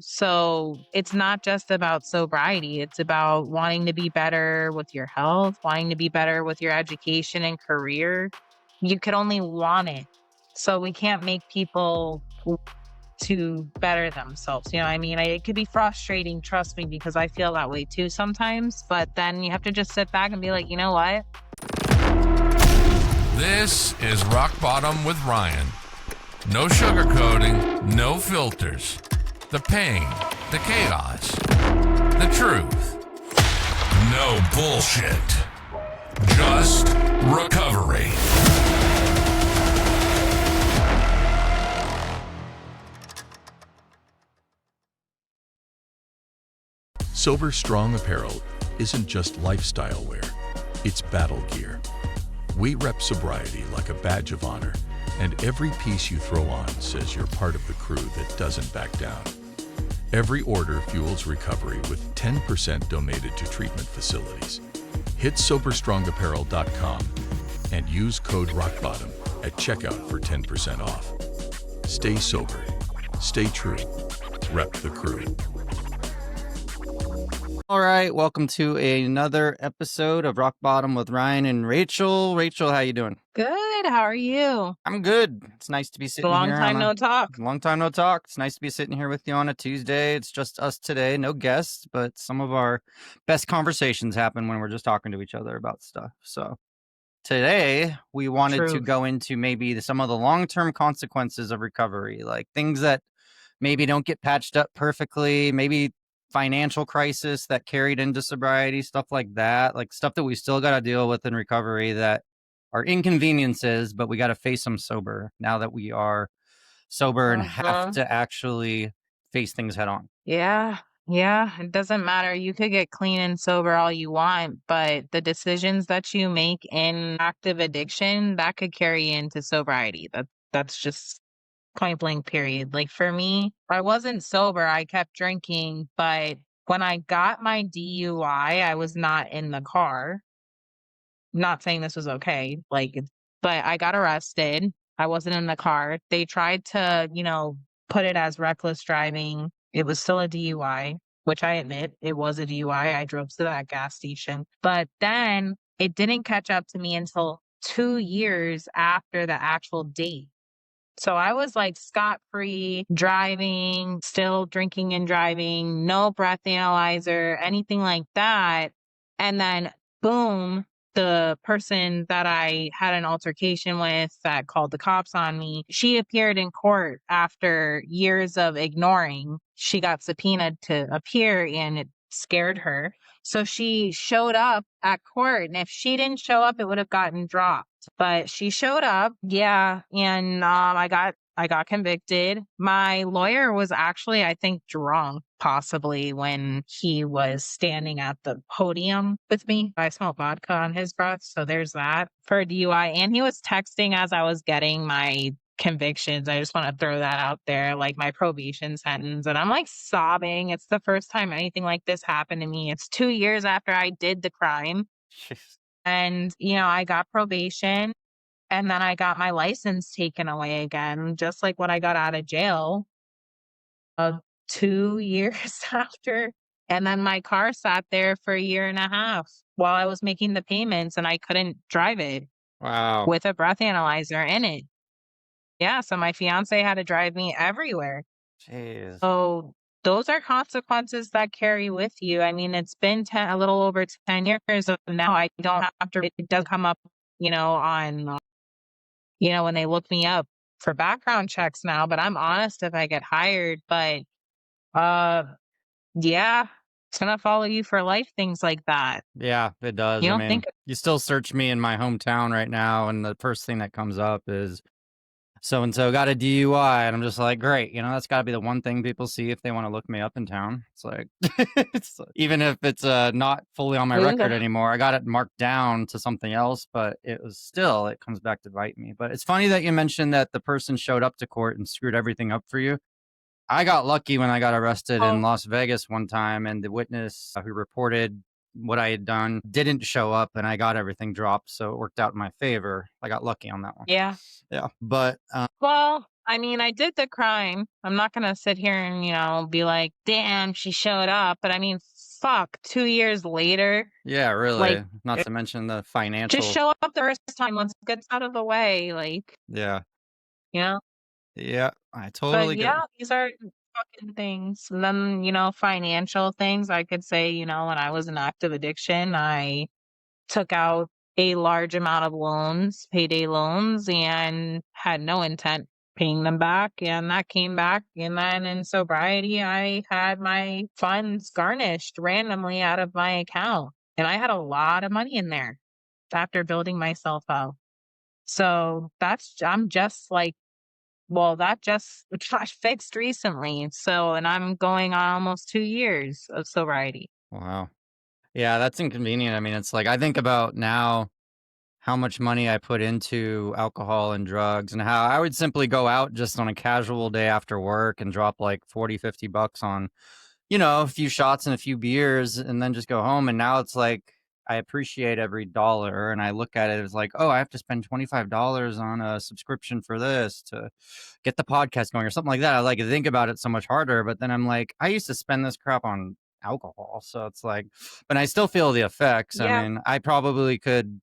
So it's not just about sobriety. It's about wanting to be better with your health, wanting to be better with your education and career. You could only want it. So we can't make people to better themselves. You know what I mean? It could be frustrating, trust me, because I feel that way too sometimes. But then you have to just sit back and be like, you know what? This is Rock Bottom with Ryan. No sugarcoating, no filters. The pain, the chaos, the truth. No bullshit. Just recovery. Sober Strong apparel isn't just lifestyle wear, it's battle gear. We rep sobriety like a badge of honor, and every piece you throw on says you're part of the crew that doesn't back down. Every order fuels recovery with 10% donated to treatment facilities. Hit SoberStrongApparel.com and use code ROCKBOTTOM at checkout for 10% off. Stay sober, stay true, rep the crew. All right, welcome to another episode of Rock Bottom with Ryan and Rachel. Rachel, how you doing? Good. How are you? I'm good. It's nice to be It's a sitting long here. time no talk. Long time no talk. It's nice to be sitting here with you on a Tuesday. It's just us today, no guests, but some of our best conversations happen when we're just talking to each other about stuff. So today we wanted to Truth. go into maybe some of the long-term consequences of recovery, like things that maybe don't get patched up perfectly, maybe financial crisis that carried into sobriety, stuff like that, like stuff that we still got to deal with in recovery that are inconveniences, but we got to face them sober now that we are sober and have to actually face things head on. Yeah. Yeah. It doesn't matter. You could get clean and sober all you want, but the decisions that you make in active addiction, that could carry into sobriety. That's just point blank period. Like for me, I wasn't sober. I kept drinking, but when I got my DUI, I was not in the car. Not saying this was okay, but I got arrested. I wasn't in the car. They tried to, put it as reckless driving. It was still a DUI, which I admit it was a DUI. I drove to that gas station. But then it didn't catch up to me until 2 years after the actual date. So I was like scot-free driving, still drinking and driving, no breath analyzer, anything like that. And then boom, the person that I had an altercation with that called the cops on me, she appeared in court after years of ignoring. She got subpoenaed to appear and it scared her. So she showed up at court. And if she didn't show up, it would have gotten dropped. But she showed up, yeah, and I got convicted. My lawyer was actually, I think, drunk, possibly when he was standing at the podium with me. I smelled vodka on his breath, so there's that for a DUI. And he was texting as I was getting my convictions. I just want to throw that out there, like my probation sentence. And I'm like sobbing. It's the first time anything like this happened to me. It's 2 years after I did the crime. And, I got probation and then I got my license taken away again, just like when I got out of jail 2 years after. And then my car sat there for a year and a half while I was making the payments and I couldn't drive it. Wow. With a breath analyzer in it. Yeah, so my fiance had to drive me everywhere. Jeez. So those are consequences that carry with you. I mean, it's been a little over 10 years now. I don't have to, it does come up, on, when they look me up for background checks now, but I'm honest if I get hired. But, yeah, it's going to follow you for life, things like that. Yeah, it does. You don't think you still search me in my hometown right now, and the first thing that comes up is so-and-so got a DUI, and I'm just like, great, that's got to be the one thing people see if they want to look me up in town. It's like, even if it's not fully on my record anymore, I got it marked down to something else, but it comes back to bite me. But it's funny that you mentioned that the person showed up to court and screwed everything up for you. I got lucky when I got arrested in Las Vegas one time, and the witness who reported what I had done didn't show up, and I got everything dropped, so it worked out in my favor. I got lucky on that one. Yeah. Yeah, but well, I mean, I did the crime. I'm not gonna sit here and, be like, damn, she showed up. But I mean, fuck, 2 years later, Yeah, like, really. Not eh, to mention the just financial. show up the first time once it gets out of the way, like, Yeah. you know? Yeah, I But totally get yeah, it. these are fucking things. And then, financial things, I could say, when I was in active addiction, I took out a large amount of loans, payday loans, and had no intent paying them back. And that came back. And then in sobriety, I had my funds garnished randomly out of my account. And I had a lot of money in there after building myself out. So I'm just like, well, that just got fixed recently. So, and I'm going on almost 2 years of sobriety. Wow. Yeah, that's inconvenient. I mean, it's like I think about now how much money I put into alcohol and drugs and how I would simply go out just on a casual day after work and drop like 40, $50 on, a few shots and a few beers and then just go home. And now it's like I appreciate every dollar and I look at it as like, oh, I have to spend $25 on a subscription for this to get the podcast going or something like that. I like to think about it so much harder. But then I'm like, I used to spend this crap on alcohol. So it's like, but I still feel the effects. I Yeah. mean, I probably could,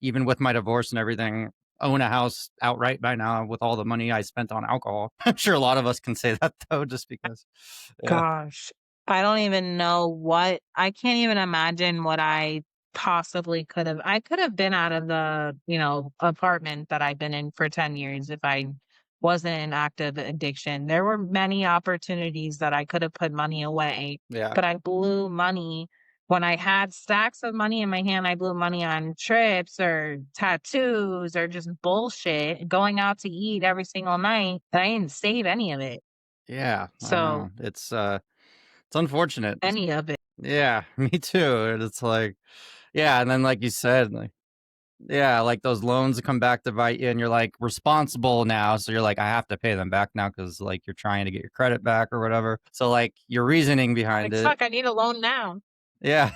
even with my divorce and everything, own a house outright by now with all the money I spent on alcohol. I'm sure a lot of us can say that though, just because. Yeah. Gosh, I don't even know I can't even imagine what I possibly I could have been out of the, apartment that I've been in for 10 years if I wasn't in active addiction. There were many opportunities that I could have put money away, Yeah. but I blew money when I had stacks of money in my hand. I blew money on trips or tattoos or just bullshit, going out to eat every single night, and I didn't save any of it. Yeah. I So know. It's unfortunate. any of it. Yeah, me too. And it's like, yeah. And then, like you said, like, yeah, like those loans come back to bite you and you're like responsible now. So you're like, I have to pay them back now because like you're trying to get your credit back or whatever. So like your reasoning behind Like, it. "Fuck, I need a loan now." Yeah.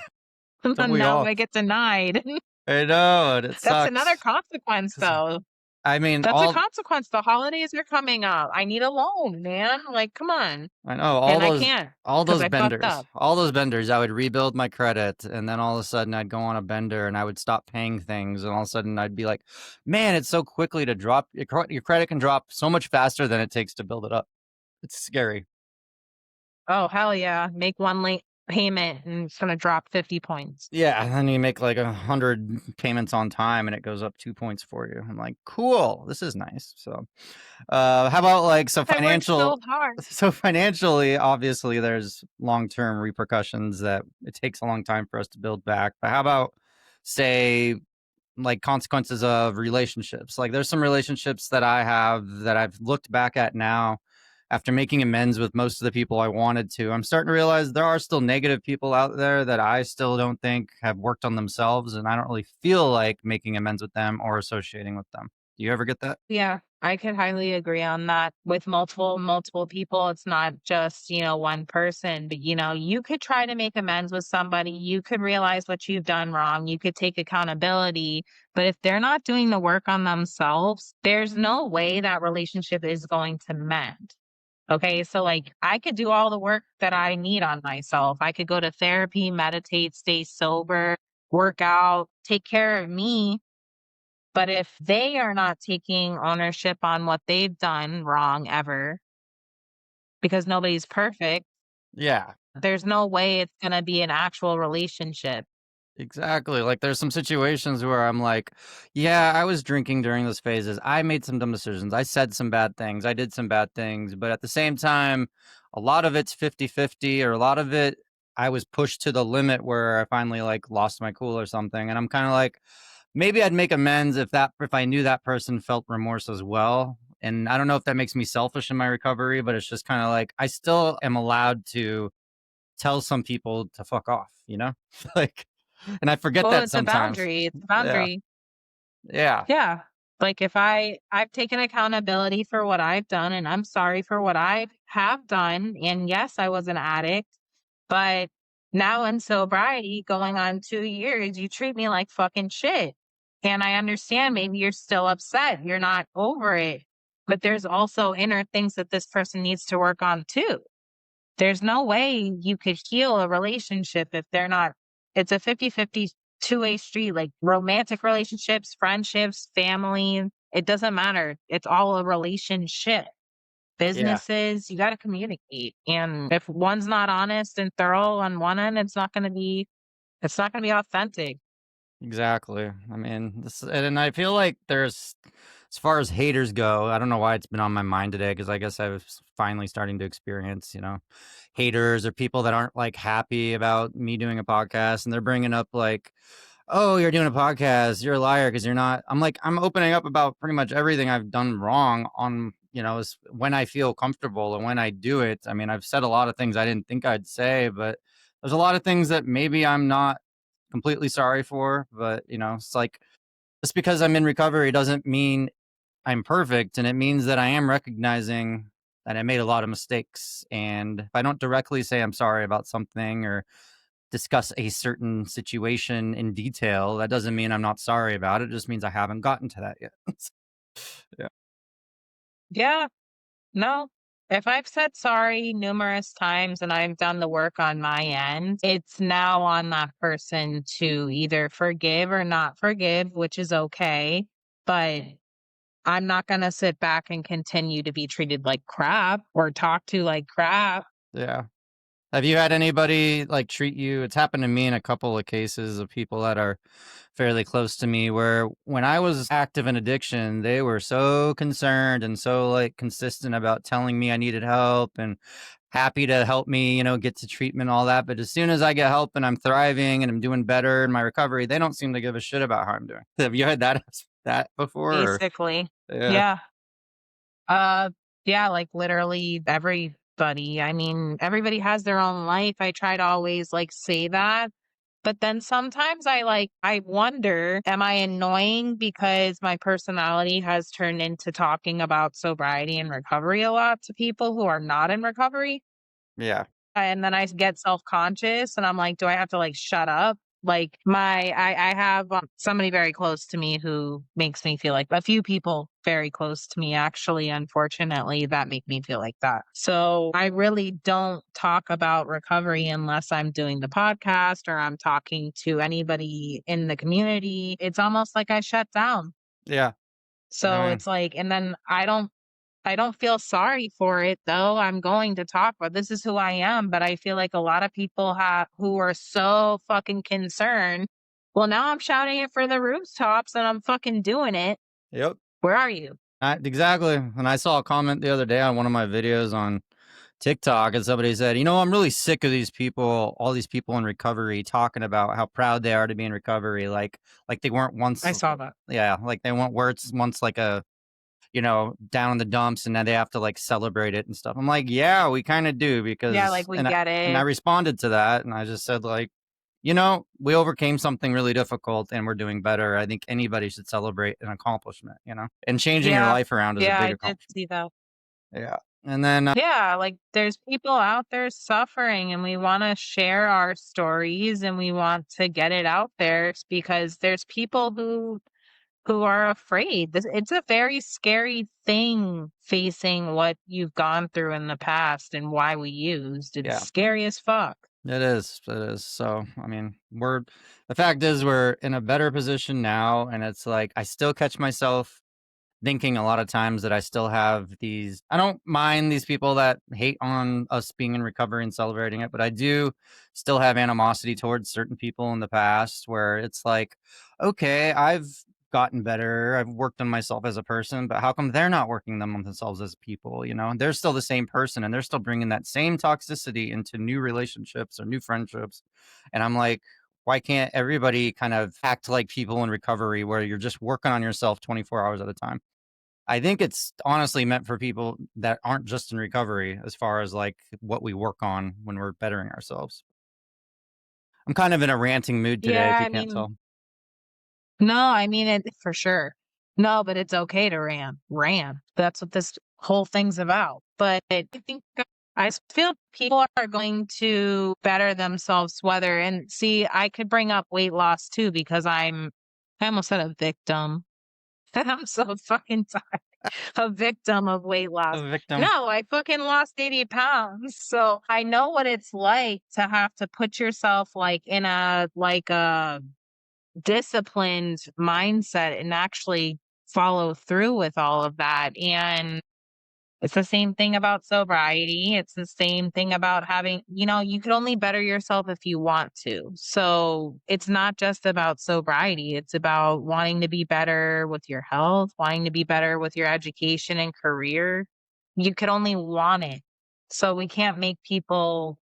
Don't And we now all? I get denied. I know. And it That's another sucks. consequence, 'Cause, though. I mean, That's a consequence. The holidays are coming up. I need a loan, man. Like, come on. I know And I can't all because those I fucked benders, up. I would rebuild my credit and then all of a sudden I'd go on a bender and I would stop paying things and all of a sudden I'd be like, man, it's so quickly to drop your credit can drop so much faster than it takes to build it up. It's scary. Oh, hell yeah. Make one late payment and it's gonna drop 50 points. Yeah, and then you make like 100 payments on time and it goes up 2 points for you. I'm like, cool, this is nice. So how about like I worked so hard. so financially, obviously there's long-term repercussions that it takes a long time for us to build back. But how about say like consequences of relationships? Like there's some relationships that I have that I've looked back at now after making amends with most of the people I wanted to. I'm starting to realize there are still negative people out there that I still don't think have worked on themselves and I don't really feel like making amends with them or associating with them. Do you ever get that? Yeah, I could highly agree on that. With multiple people, it's not just, one person, but you could try to make amends with somebody. You could realize what you've done wrong. You could take accountability, but if they're not doing the work on themselves, there's no way that relationship is going to mend. Okay, so like I could do all the work that I need on myself. I could go to therapy, meditate, stay sober, work out, take care of me, but if they are not taking ownership on what they've done wrong ever, because nobody's perfect, Yeah. there's no way it's gonna be an actual relationship. Exactly. Like there's some situations where I'm like, yeah, I was drinking during those phases. I made some dumb decisions. I said some bad things. I did some bad things. But at the same time, a lot of it's 50-50 or a lot of it I was pushed to the limit where I finally like lost my cool or something. And I'm kind of like, maybe I'd make amends if I knew that person felt remorse as well. And I don't know if that makes me selfish in my recovery, but it's just kind of like I still am allowed to tell some people to fuck off, you know? Like, and I forget Well, that it's a sometimes. boundary. It's a Yeah. boundary. Yeah. Yeah. Like if I've taken accountability for what I've done and I'm sorry for what I have done. And yes, I was an addict, but now in sobriety, going on 2 years, you treat me like fucking shit. And I understand maybe you're still upset. You're not over it. but there's also inner things that this person needs to work on too. There's no way you could heal a relationship if they're not, it's a 50-50 two-way street, like romantic relationships, friendships, family. It doesn't matter. It's all a relationship. Yeah, Businesses, you got to communicate. And if one's not honest and thorough on one end, it's not going to be authentic. exactly. I mean, and I feel like there's, as far as haters go, I don't know why it's been on my mind today because I guess I was finally starting to experience, haters or people that aren't like happy about me doing a podcast, and they're bringing up like, oh, you're doing a podcast, you're a liar because you're not. I'm like, I'm opening up about pretty much everything I've done wrong on, when I feel comfortable and when I do it. I mean, I've said a lot of things I didn't think I'd say, but there's a lot of things that maybe I'm not completely sorry for. But, it's like, just because I'm in recovery doesn't mean I'm perfect. And it means that I am recognizing that I made a lot of mistakes. And if I don't directly say I'm sorry about something or discuss a certain situation in detail, that doesn't mean I'm not sorry about it. It just means I haven't gotten to that yet. Yeah. Yeah, no. If I've said sorry numerous times and I've done the work on my end, it's now on that person to either forgive or not forgive, which is okay. But I'm not going to sit back and continue to be treated like crap or talk to like crap. Yeah. Have you had anybody like treat you? It's happened to me in a couple of cases of people that are fairly close to me where when I was active in addiction, they were so concerned and so like consistent about telling me I needed help and happy to help me, get to treatment, all that. But as soon as I get help and I'm thriving and I'm doing better in my recovery, they don't seem to give a shit about how I'm doing. Have you had that before? Or, Basically. yeah, Yeah. Uh, yeah, like literally everybody. I mean, everybody has their own life. I try to always like say that. But then sometimes I wonder, am I annoying because my personality has turned into talking about sobriety and recovery a lot to people who are not in recovery? yeah, And then I get self-conscious and I'm like, do I have to like shut up? Like I have somebody very close to me who makes me feel like a few people very close to me actually, unfortunately, that make me feel like that. So I really don't talk about recovery unless I'm doing the podcast or I'm talking to anybody in the community. It's almost like I shut down. yeah. So I mean, it's like, and then I don't feel sorry for it though. I'm going to talk about this is who I am, but I feel like a lot of people have who are so fucking concerned. Well, now I'm shouting it for the rooftops and I'm fucking doing it. yep. Where are you? Exactly. And I saw a comment the other day on one of my videos on TikTok, and somebody said, I'm really sick of these people, all these people in recovery talking about how proud they are to be in recovery. Like they weren't I once, saw that. yeah, like they weren't where it's once like a, down in the dumps and now they have to like celebrate it and stuff. I'm like, yeah, we kind of do Yeah, like because, we and get I it. responded to that and I just said like, we overcame something really difficult and we're doing better. I think anybody should celebrate an accomplishment, and changing your Yeah. life around is a Yeah, big I did accomplishment. see that. Yeah. And then, Yeah, like there's people out there suffering and we want to share our stories and we want to get it out there because there's people who are afraid. It's a very scary thing facing what you've gone through in the past and why we used. It's yeah, scary as fuck. it is. It is. So, I mean, the fact is, we're in a better position now. And it's like, I still catch myself thinking a lot of times that I still have these. I don't mind these people that hate on us being in recovery and celebrating it, but I do still have animosity towards certain people in the past where it's like, okay, I've gotten better. I've worked on myself as a person, but how come they're not working them on themselves as people? They're still the same person and they're still bringing that same toxicity into new relationships or new friendships. And I'm like, why can't everybody kind of act like people in recovery where you're just working on yourself 24 hours at a time? I think it's honestly meant for people that aren't just in recovery as far as like what we work on when we're bettering ourselves. I'm kind of in a ranting mood today, Yeah, if you I can't mean, tell. no, I mean it for sure. No, but it's okay to rant. Rant. That's what this whole thing's about. But I think feel people are going to better themselves whether and see, I could bring up weight loss too because I almost said a victim. I'm so fucking tired. a victim of weight loss. A victim. No, I fucking lost 80 pounds. So I know what it's like to have to put yourself like in a disciplined mindset and actually follow through with all of that. And it's the same thing about sobriety. It's the same thing about having, you could only better yourself if you want to. So it's not just about sobriety. It's about wanting to be better with your health, wanting to be better with your education and career. You could only want it. So we can't make people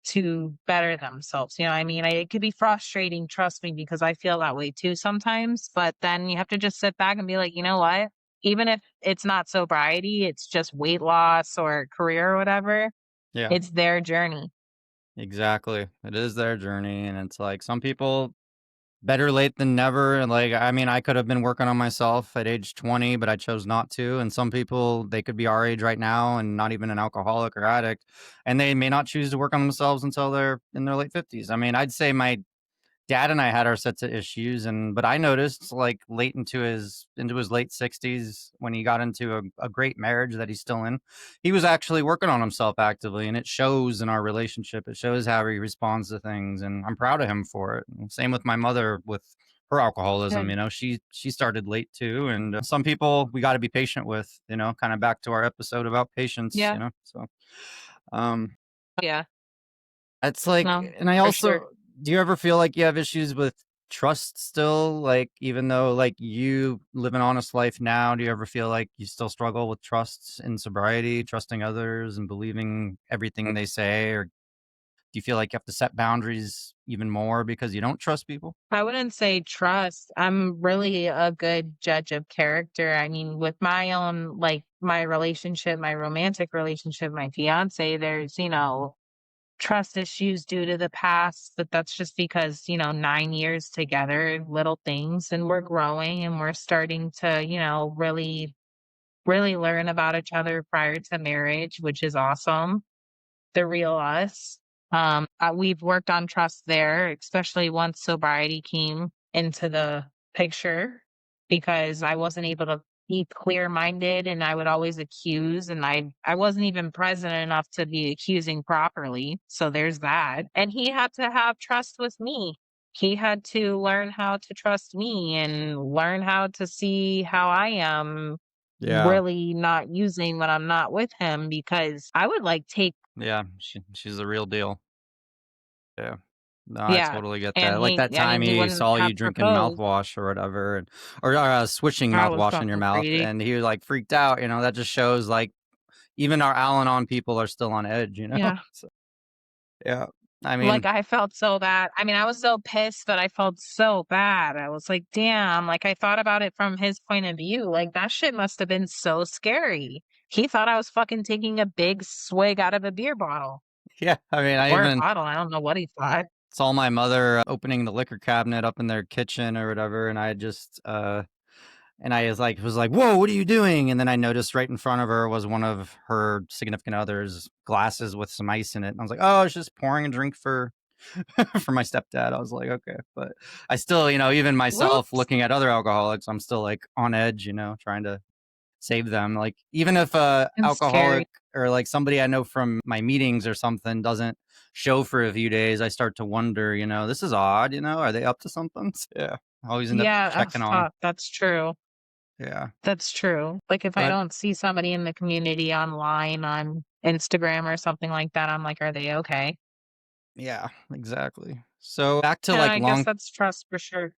to better themselves. You know what I mean? It could be frustrating, trust me, because I feel that way too sometimes. But then you have to just sit back and be like, you know what? Even if it's not sobriety, it's just weight loss or career or whatever, Yeah, it's their journey. exactly. It is their journey, and it's like some people better late than never. And like, I mean, I could have been working on myself at age 20, but I chose not to. And some people, they could be our age right now and not even an alcoholic or addict, and they may not choose to work on themselves until they're in their late 50s. I mean, I'd say my dad and I had our sets of issues, and but I noticed like late into his late 60s when he got into a great marriage that he's still in, he was actually working on himself actively, and it shows in our relationship. It shows how he responds to things, and I'm proud of him for it. And same with my mother with her alcoholism. Good. She started late too, and some people we got to be patient with. Kind of back to our episode about patience. Yeah. So um Yeah. it's like, No, and I for sure. also, do you ever feel like you have issues with trust still? Like, even though like you live an honest life now, do you ever feel like you still struggle with trust in sobriety, trusting others and believing everything they say? Or do you feel like you have to set boundaries even more because you don't trust people? I wouldn't say trust. I'm really a good judge of character. I mean, with my own, like my relationship, my romantic relationship, my fiance, there's, trust issues due to the past, but that's just because, 9 years together, little things, and we're growing and we're starting to, really, really learn about each other prior to marriage, which is awesome. The real us. We've worked on trust there, especially once sobriety came into the picture because I wasn't able to be clear-minded and I would always accuse and I wasn't even present enough to be accusing properly. So there's that. And he had to have trust with me. He had to learn how to trust me and learn how to see how I am Yeah. really not using when I'm not with him because I would like take Yeah. She's the real deal. Yeah. No, I yeah, totally get and that. Like that I time mean, he he wouldn't saw have you drinking proposed. mouthwash or whatever, or switching I was mouthwash in your fucking mouth, greedy. and he like freaked out. That just shows like even our Al-Anon people are still on edge. Yeah, So, yeah. I like, mean, I felt so bad. I mean, I was so pissed, but I felt so bad. I was like, "Damn," like, I thought about it from his point of view, like, that shit must have been so scary. He thought I was fucking taking a big swig out of a beer bottle yeah. I mean, I or a even bottle, I don't know what he thought. saw my mother opening the liquor cabinet up in their kitchen or whatever, and I was like, "Whoa, what are you doing?" And then I noticed right in front of her was one of her significant other's glasses with some ice in it. And I was like, "Oh, I was just pouring a drink for for my stepdad." I was like, "Okay." But I still, even myself Whoops. looking at other alcoholics, I'm still like on edge, trying to save them. Like even if It's scary. alcoholic or like somebody I know from my meetings or something doesn't show for a few days, I start to wonder, this is odd, are they up to something? So, yeah. I always end up Yeah, oh, checking on them. fuck, that's true. Yeah. That's true. Like, if I But don't see somebody in the community online on Instagram or something like that, I'm like, "Are they okay?" yeah, exactly. So back to Yeah, like I guess that's trust for sure.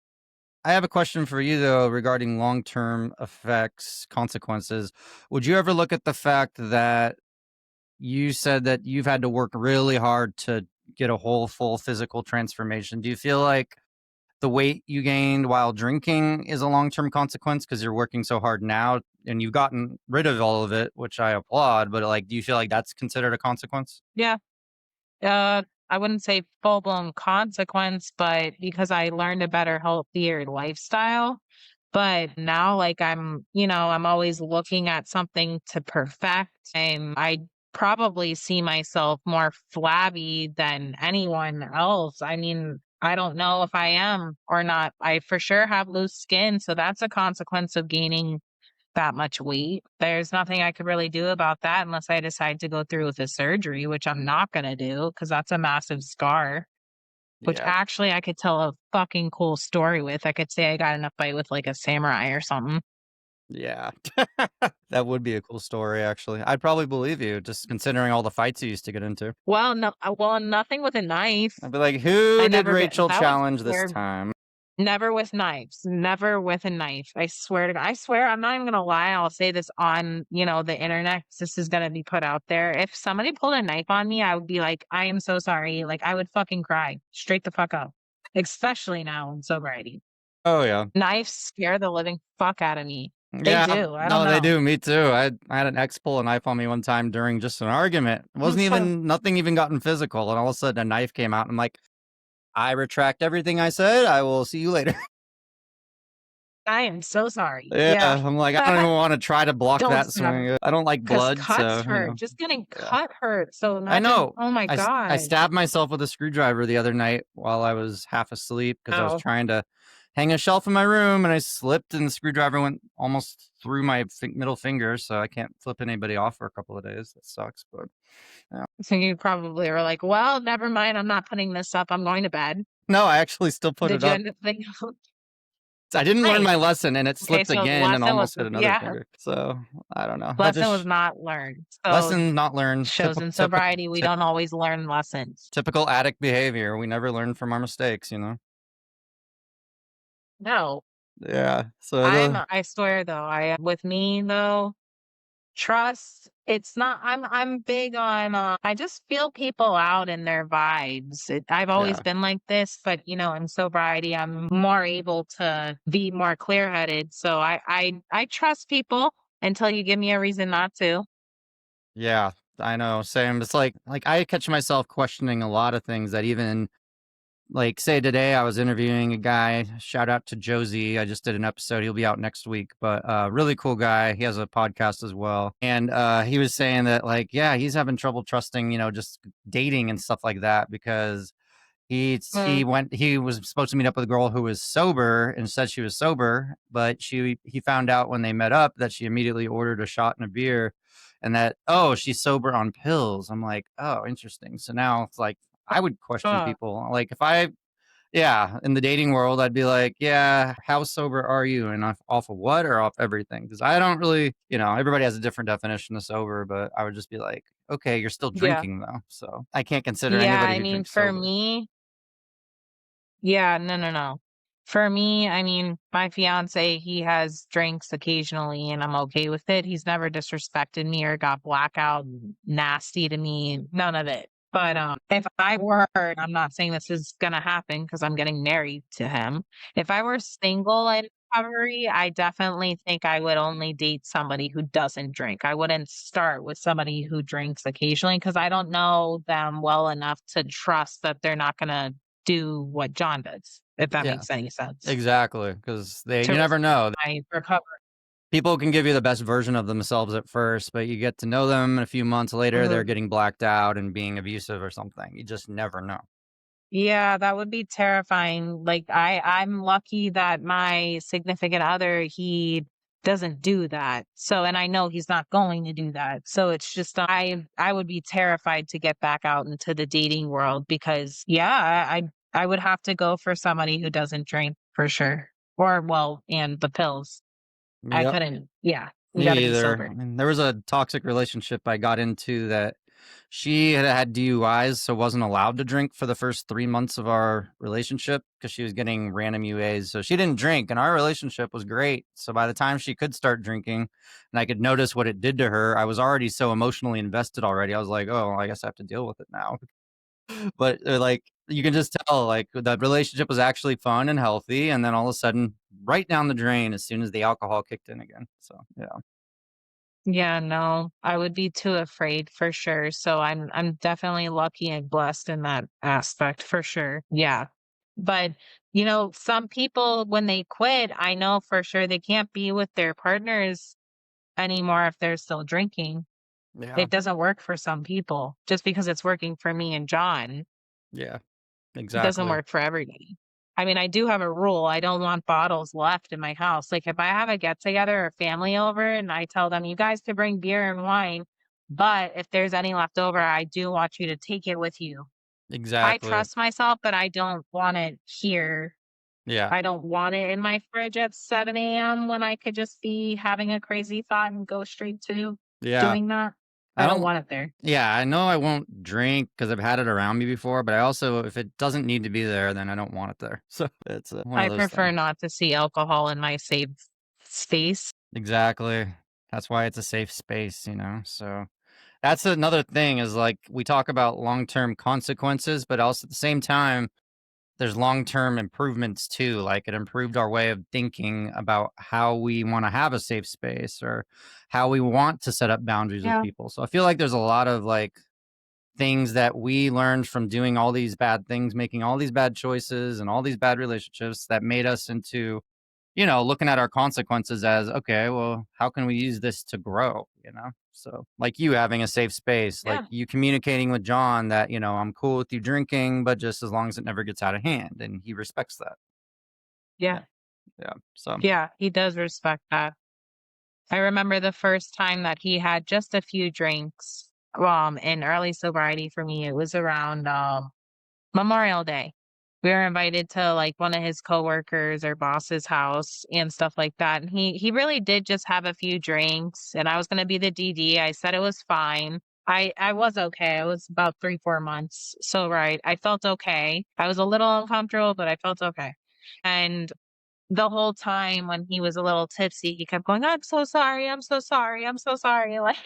I have a question for you though regarding long-term effects, consequences. Would you ever look at the fact that you said that you've had to work really hard to get a whole full physical transformation? Do you feel like the weight you gained while drinking is a long-term consequence because you're working so hard now and you've gotten rid of all of it, which I applaud, but like do you feel like that's considered a consequence? Yeah. I wouldn't say full-blown consequence, but because I learned a better, healthier lifestyle. But now, like, I'm always looking at something to perfect, and I probably see myself more flabby than anyone else. I mean, I don't know if I am or not. I for sure have loose skin, so that's a consequence of gaining that much weight. There's nothing I could really do about that unless I decide to go through with the surgery, which I'm not gonna do because that's a massive scar, which Yeah. actually I could tell a fucking cool story with. I could say I got in a fight with, like, a samurai or something. Yeah. That would be a cool story, actually. I'd probably believe you, just considering all the fights you used to get into. Well, no well, nothing with a knife. I'd be like, I "Who did never been Rachel that was challenge this weird. time?" Never with knives, never with a knife. I swear to God, I swear, I'm not even gonna lie, I'll say this on, the internet 'cause this is gonna be put out there. If somebody pulled a knife on me, I would be like, "I am so sorry." Like, I would fucking cry straight the fuck up, especially now in sobriety. Oh, yeah. Knives scare the living fuck out of me. They Yeah, do, I don't no, they know. do, me too. I had an ex pull a knife on me one time during just an argument. It wasn't even nothing even gotten physical, and all of a sudden a knife came out, and I'm like, "I retract everything I said. I will see you later." I am so sorry. Yeah, Yeah. I'm like, I don't even wanna try to block Don't that stab swing. I don't like 'cause blood, cuts so, hurt, just getting yeah. cut hurts, so I imagine know. oh my I god. stabbed myself with a screwdriver the other night while I was half asleep because I was Ow. trying to hang a shelf in my room, and I slipped, and the screwdriver went almost through my middle finger, so I can't flip anybody off for a couple of days. That sucks, but yeah. So you probably were like, "Well, never mind, I'm not putting this up, I'm going to bed." No, I actually still put Did it you up. end up thinking I didn't learn my nice. lesson, and it Okay, slipped so again and lesson was almost hit another yeah, finger. So I don't know. I lesson was just not learned. So lesson not learned. shows in sobriety, we don't always learn lessons. Typical addict behavior. We never learn from our mistakes. No, Yeah. So the I swear though, I with me though, trust, it's not I'm big on, I just feel people out in their vibes. I've always yeah. been like this, but, in sobriety, I'm more able to be more clear-headed, so I trust people until you give me a reason not to. Yeah, I know, same. It's like I catch myself questioning a lot of things that even like say today I was interviewing a guy, shout out to Josie. I just did an episode. He'll be out next week, but really cool guy. He has a podcast as well. And he was saying that like, yeah, he's having trouble trusting, just dating and stuff like that because Mm, he was supposed to meet up with a girl who was sober and said she was sober, but he found out when they met up that she immediately ordered a shot and a beer and that, oh, she's sober on pills. I'm like, oh, interesting. So now it's like I would question uh, people. Like if I yeah, in the dating world, I'd be like, yeah, how sober are you? And off of what or off everything? Because I don't really, everybody has a different definition of sober, but I would just be like, okay, you're still yeah. drinking though. So I can't consider Yeah, anybody I who mean, drinks for sober. me yeah, no, no, no. For me, I mean, my fiancé, he has drinks occasionally and I'm okay with it. He's never disrespected me or got blackout nasty to me, none of it. But if I were, and I'm not saying this is gonna happen because I'm getting married to him. If I were single in recovery, I definitely think I would only date somebody who doesn't drink. I wouldn't start with somebody who drinks occasionally because I don't know them well enough to trust that they're not gonna do what John does, if that Yeah, makes any sense, exactly. Because you to risk never know. my recovery. People can give you the best version of themselves at first, but you get to know them and a few months later, they're Mhm. getting blacked out and being abusive or something. You just never know. Yeah, that would be terrifying. Like I'm lucky that my significant other, he doesn't do that. So and I know he's not going to do that. So it's just I would be terrified to get back out into the dating world because yeah, I would have to go for somebody who doesn't drink for sure. Or well, and the pills. I Yep. couldn't. Yeah, we got to Me be either. sober. I mean, there was a toxic relationship I got into that she had DUIs, so wasn't allowed to drink for the first 3 months of our relationship because she was getting random UAs. So she didn't drink, and our relationship was great. So by the time she could start drinking, and I could notice what it did to her, I was already so emotionally invested already. I was like, oh, well, I guess I have to deal with it now. But like you can just tell, like that relationship was actually fun and healthy, and then all of a sudden, right down the drain as soon as the alcohol kicked in again. So yeah. Yeah, no, I would be too afraid for sure. So I'm definitely lucky and blessed in that aspect for sure. Yeah. But, some people when they quit, I know for sure they can't be with their partners anymore if they're still drinking. Yeah. It doesn't work for some people. Just because it's working for me and John, Yeah, it doesn't exactly. work for everybody. I mean, I do have a rule. I don't want bottles left in my house. Like if I have a get together or family over and I tell them, you guys can bring beer and wine, but if there's any left over, I do want you to take it with you. I Exactly. trust myself, but I don't want it here. Yeah. I don't want it in my fridge at 7 a.m. when I could just be having a crazy thought and go straight to Yeah. doing that. I I don't don't want it there. Yeah, I know I won't drink because I've had it around me before, but I also, if it doesn't need to be there, then I don't want it there. So it's one of I those prefer things. not to see alcohol in my safe space. Exactly. That's why it's a safe space, So that's another thing is like we talk about long-term consequences, but also at the same time, there's long-term improvements too. Like it improved our way of thinking about how we want to have a safe space or how we want to set up boundaries with Yeah. people. So I feel like there's a lot of like things that we learned from doing all these bad things, making all these bad choices and all these bad relationships that made us into, looking at our consequences as, okay, well, how can we use this to grow? So, like you having a safe space, like Yeah. you communicating with John that, I'm cool with you drinking, but just as long as it never gets out of hand. And he respects that. Yeah. Yeah. So, Yeah. He does respect that. I remember the first time that he had just a few drinks, in early sobriety for me, it was around, Memorial Day. We were invited to, like, one of his coworkers or boss's house and stuff like that, and he really did just have a few drinks, and I was gonna be the DD. I said it was fine. I was okay. I was about 3, 4 months sober. I felt okay. I was a little uncomfortable, but I felt okay. And the whole time when he was a little tipsy, he kept going, "I'm so sorry, I'm so sorry, I'm so sorry," like,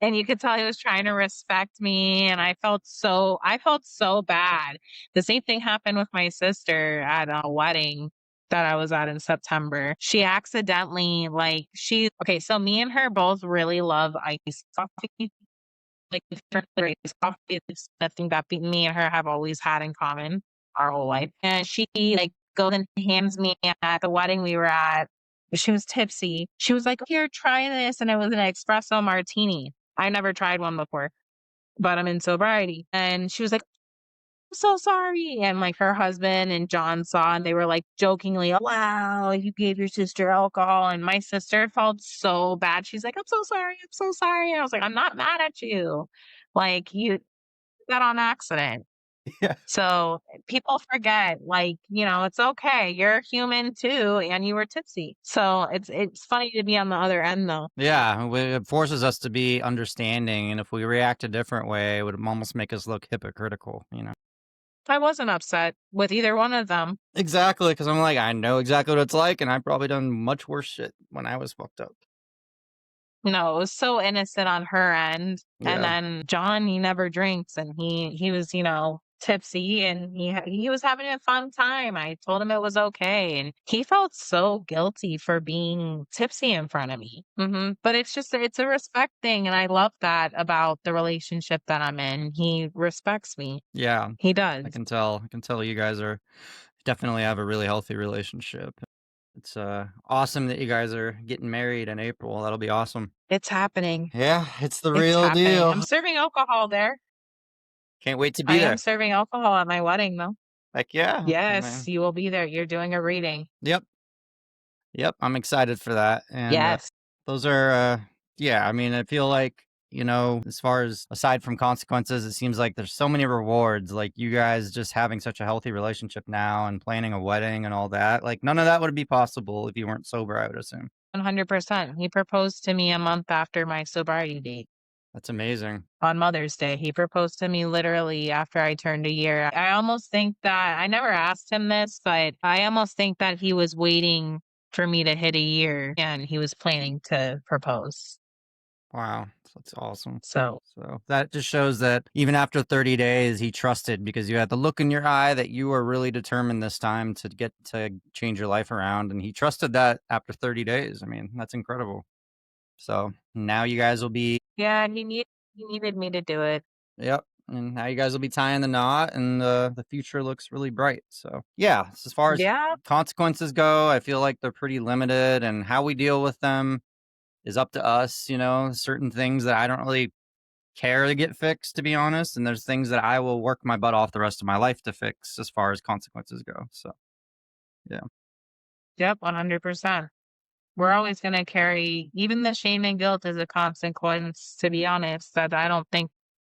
and you could tell he was trying to respect me, and I felt so bad. The same thing happened with my sister at a wedding that I was at in September. She accidentally, like, okay, so me and her both really love iced coffee, like, different flavor iced coffee. It's nothing that me and her have always had in common our whole life, and she, like, goes and hands me at the wedding we were at. She was tipsy. She was like, "Here, try this," and it was an espresso martini. I never tried one before, but I'm in sobriety, and she was like, "I'm so sorry," and, like, her husband and John saw, and they were, like, jokingly, "Oh, wow, you gave your sister alcohol," and my sister felt so bad. She's like, I'm so sorry," and I was like, "I'm not mad at you. Like, you did that on accident." yeah. So, people forget, like, it's okay. You're human too, and you were tipsy. So, it's funny to be on the other end, though. Yeah. It forces us to be understanding. And if we react a different way, it would almost make us look hypocritical. I wasn't upset with either one of them. Exactly, because I'm like, I know exactly what it's like, and I've probably done much worse shit when I was fucked up. No, it was so innocent on her end, and Yeah. then John, he never drinks, and he was, tipsy, and he was having a fun time. I told him it was okay, and he felt so guilty for being tipsy in front of me. But it's a respect thing, and I love that about the relationship that I'm in. He respects me. Yeah. He I does. can tell. I can tell you guys are definitely have a really healthy relationship. It's awesome that you guys are getting married in April. That'll be awesome. It's happening. Yeah, it's the It's real happening. I'm deal. serving alcohol there. Can't wait to be I am there. serving alcohol at my wedding, though. Heck yeah. Yes, you will be there. You're doing a reading. Yep. Yep. I'm excited for that. And Yes. those are, yeah, I mean, I feel like, as far as aside from consequences, it seems like there's so many rewards. Like you guys just having such a healthy relationship now and planning a wedding and all that. Like none of that would be possible if you weren't sober, I would assume. 100%. He proposed to me a month after my sobriety date That's amazing. on Mother's Day. He proposed to me literally after I turned a year. I almost think that I never asked him this, but I almost think that he was waiting for me to hit a year and he was planning to propose. Wow. That's awesome. So, So that just shows that even after 30 days, he trusted because you had the look in your eye that you were really determined this time to get to change your life around. And he trusted that after 30 days. I mean, that's incredible. So now you guys will be, yeah, he needed me to do it. yep. And now you guys will be tying the knot and the future looks really bright. So, yeah, as far as Yeah. consequences go, I feel like they're pretty limited and how we deal with them is up to us. Certain things that I don't really care to get fixed, to be honest. And there's things that I will work my butt off the rest of my life to fix as far as consequences go. So, yeah. Yep, 100%. We're always going to carry, even the shame and guilt is a consequence, to be honest, that I don't think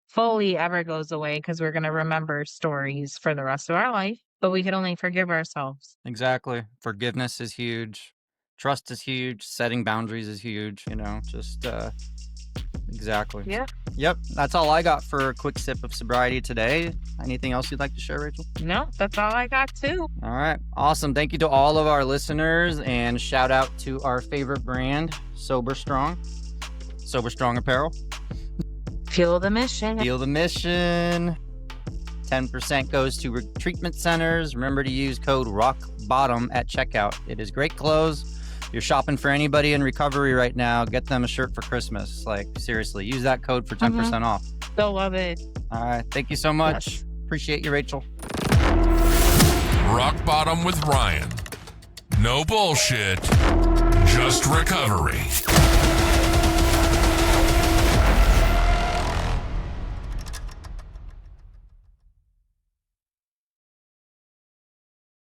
fully ever goes away because we're going to remember stories for the rest of our life, but we can only forgive ourselves. Exactly. Forgiveness is huge. Trust is huge. Setting boundaries is huge. Just exactly. Yeah. Yep. That's all I got for a quick sip of sobriety today. Anything else you'd like to share, Rachel? No, that's all I got too. All right. Awesome. Thank you to all of our listeners, and shout out to our favorite brand, Sober Strong Apparel. Feel the mission. Feel the mission. 10% goes to treatment centers. Remember to use code ROCKBOTTOM at checkout. It is great clothes. If you're shopping for anybody in recovery right now, get them a shirt for Christmas. Like, seriously, use that code for 10% off. Still love it. All right. Thank you so much. Yes. Appreciate you, Rachel. Rock Bottom with Ryan. No bullshit, just recovery.